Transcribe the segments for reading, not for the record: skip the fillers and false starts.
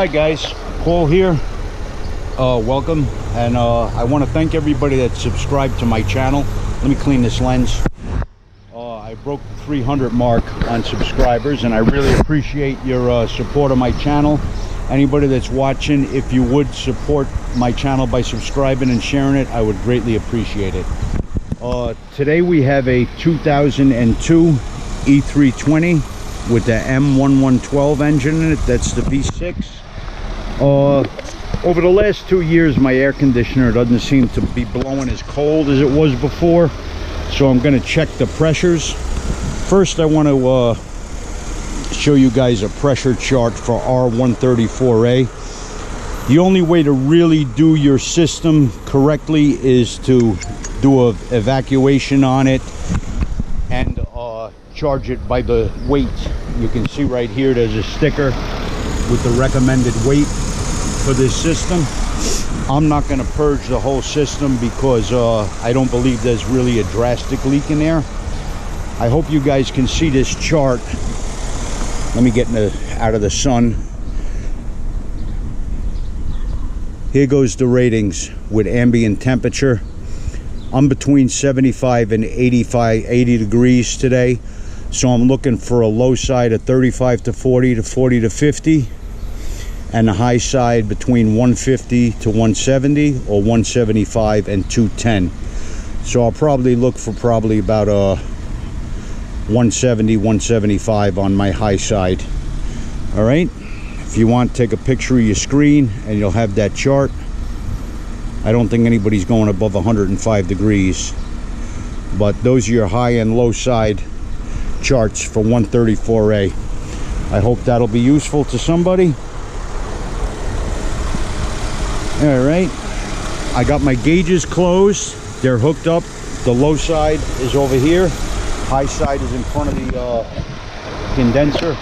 Hi guys, Paul here. Welcome, and I want to thank everybody that subscribed to my channel. Let me clean this lens. I broke the 300 mark on subscribers, and I really appreciate your support of my channel. Anybody that's watching, if you would support my channel by subscribing and sharing it, I would greatly appreciate it. Today we have a 2002 E320 with the M112 engine in it. That's the V6. Over the last 2 years, my air conditioner doesn't seem to be blowing as cold as it was before, so I'm going to check the pressures. First, I want to show you guys a pressure chart for R134A. The only way to really do your system correctly is to do an evacuation on it and charge it by the weight. You can see right here there's a sticker with the recommended weight for this system. I'm not going to purge the whole system because I don't believe there's really a drastic leak in there. I hope you guys can see this chart. Let me get out of the sun. Here goes the ratings with ambient temperature. I'm between 75 and 80 degrees today, so I'm looking for a low side of 35 to 40 to 40 to 50, and a high side between 150 to 170 or 175 and 210. So I'll probably look for about 170, 175 on my high side. All right, if you want, take a picture of your screen and you'll have that chart. I don't think anybody's going above 105 degrees, but those are your high and low side charts for 134A. I hope that'll be useful to somebody. All right, I got my gauges closed. They're hooked up. The low side is over here. High side is in front of the condenser.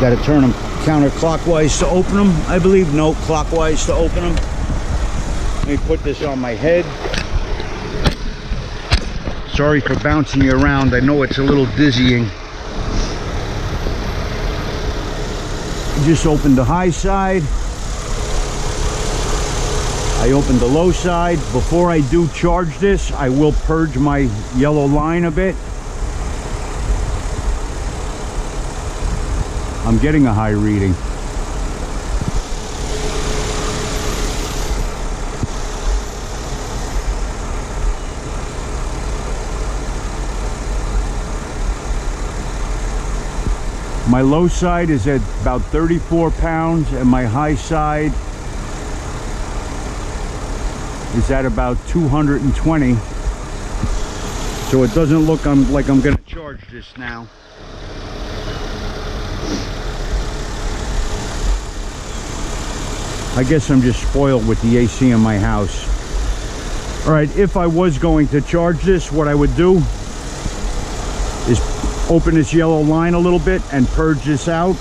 Got to turn them counterclockwise to open them, I believe. No, clockwise to open them. Let me put this on my head. Sorry for bouncing you around. I know it's a little dizzying. Just opened the high side. I opened the low side. Before I do charge this, I will purge my yellow line a bit. I'm getting a high reading. My low side is at about 34 pounds and my high side is at about 220. So it doesn't look like I'm going to charge this now. I guess I'm just spoiled with the AC in my house. All right, if I was going to charge this, what I would do is open this yellow line a little bit and purge this out.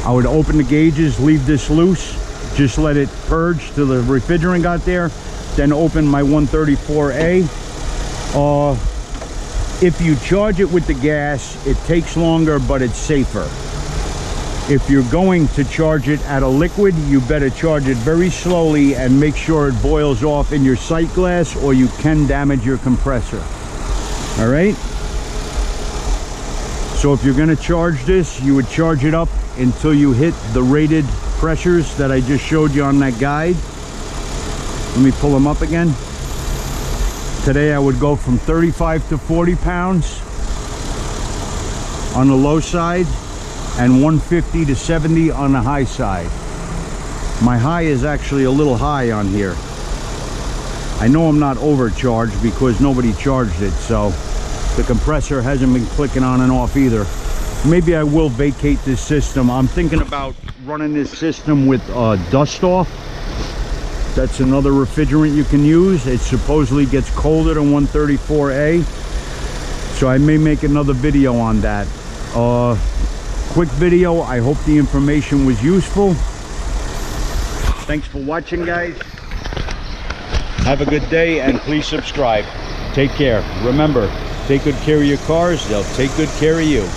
I would open the gauges, leave this loose, just let it purge till the refrigerant got there, then open my 134A. If you charge it with the gas, it takes longer, but it's safer. If you're going to charge it at a liquid, you better charge it very slowly and make sure it boils off in your sight glass, or you can damage your compressor. All right? So if you're going to charge this, you would charge it up until you hit the rated pressures that I just showed you on that guide. Let me pull them up again. Today I would go from 35 to 40 pounds on the low side and 150 to 70 on the high side. My high is actually a little high on here. I know I'm not overcharged because nobody charged it, so the compressor hasn't been clicking on and off either. Maybe I will vacate this system. I'm thinking about running this system with dust off. That's another refrigerant you can use. It supposedly gets colder than 134A, so I may make another video on that. Quick video. I hope the information was useful. Thanks for watching, guys. Have a good day and please subscribe. Take care. Remember, Take good care of your cars, they'll take good care of you.